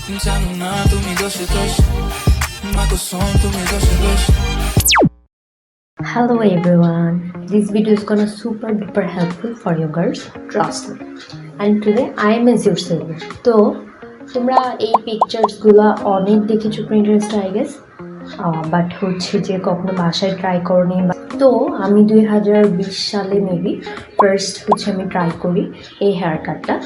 Hello everyone, this video is gonna super duper helpful for you girls, trust me. And today I am as your savior. তো তোমরা এই pictures গুলা অনেক দেখেছো প্রিন্টারেস্টে I guess, but হচ্ছে যে কখনো বাসায় ট্রাই করনি। তো আমি 2020 সালে মেবি ফার্স্ট হচ্ছে আমি ট্রাই করি এই হেয়ার কাটটা।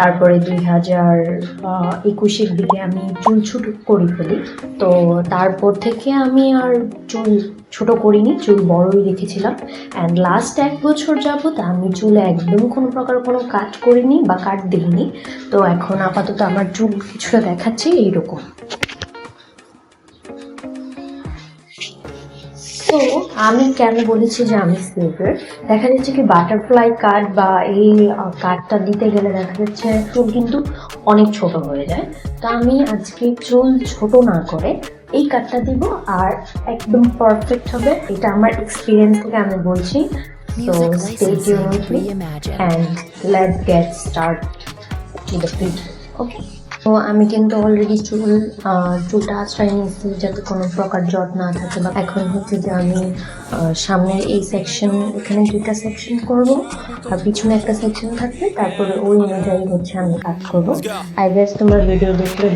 তারপরে 2021-এর দিকে আমি চুল ছোট করে ফেলি। তো তারপর থেকে আমি আর চুল ছোট করিনি, চুল বড়ই রেখেছিলাম। অ্যান্ড লাস্ট 1 বছর যাবত আমি চুলে একদম কোনো প্রকার কোনো কাট করিনি বা কাট দিইনি। তো এখন আপাতত আমার চুল কিছুটা দেখাচ্ছে এইরকম। তো আমি কেন বলেছি যে আমি সেভার, দেখা যাচ্ছে কি বাটারফ্লাই কাট বা এই কাটটা দিতে গেলে দেখা যাচ্ছে চুল কিন্তু অনেক ছোট হয়ে যায়। তো আমি আজকে চুল ছোট না করে এই কাটটা দিব আর একদম পারফেক্ট হবে, এটা আমার এক্সপিরিয়েন্স থেকে আমি বলছি। So stay tune with me and let's get start with the video. Okay, তো আমি কিন্তু অলরেডি চুলটা আশ্রয় নিয়েছি যাতে কোনো প্রকার জট না থাকে। বা এখন হচ্ছে যে আমি সামনের এই সেকশন, এখানে 2টা সেকশন করব আর পিছনে একটা সেকশন থাকবে, তারপরে ওই অনুযায়ী হচ্ছে আমি কাট করবো। আই গেস তোমরা ভিডিও দেখলে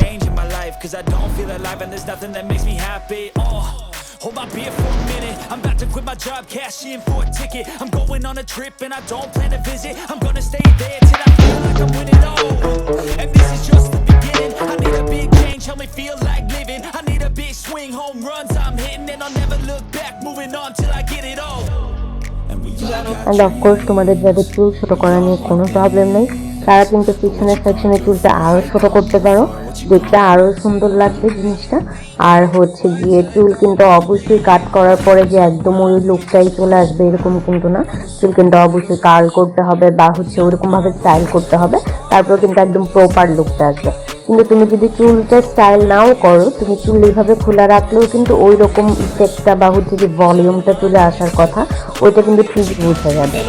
change in my life, cause I don't feel alive and there's nothing that makes me happy. Hold my beer for a minute, I'm about to quit my job, cash in for a ticket. I'm going on a trip and I don't plan to visit. I'm gonna stay there till I feel like I'm winning all. And this is just the beginning. I need a big change, help me feel like living. I need a big swing, home runs I'm hitting, and I'll never look back, moving on till I get it all. And of course তোমাদের যাদের চুল ছোট করা নিয়ে কোনো problem নেই, তারা কিন্তু পিছনের সেকশনে চুলটা আরও ছোট করতে পারো, দেখতে আরও সুন্দর লাগবে জিনিসটা। আর হচ্ছে গিয়ে চুল কিন্তু অবশ্যই কাট করার পরে যে একদম ওই লুকটাই চলে আসবে এরকম কিন্তু না, চুল কিন্তু অবশ্যই কার্ল করতে হবে বা হচ্ছে ওরকমভাবে স্টাইল করতে হবে, তারপর কিন্তু একদম প্রপার লুকটা আসবে। কিন্তু তুমি যদি চুলটা স্টাইল নাও করো, তুমি চুল এইভাবে খোলা রাখলেও কিন্তু ওই রকম ইফেক্টটা বা হচ্ছে যে ভলিউমটা চলে আসার কথা, ওইটা কিন্তু ঠিক বোঝা যাবে।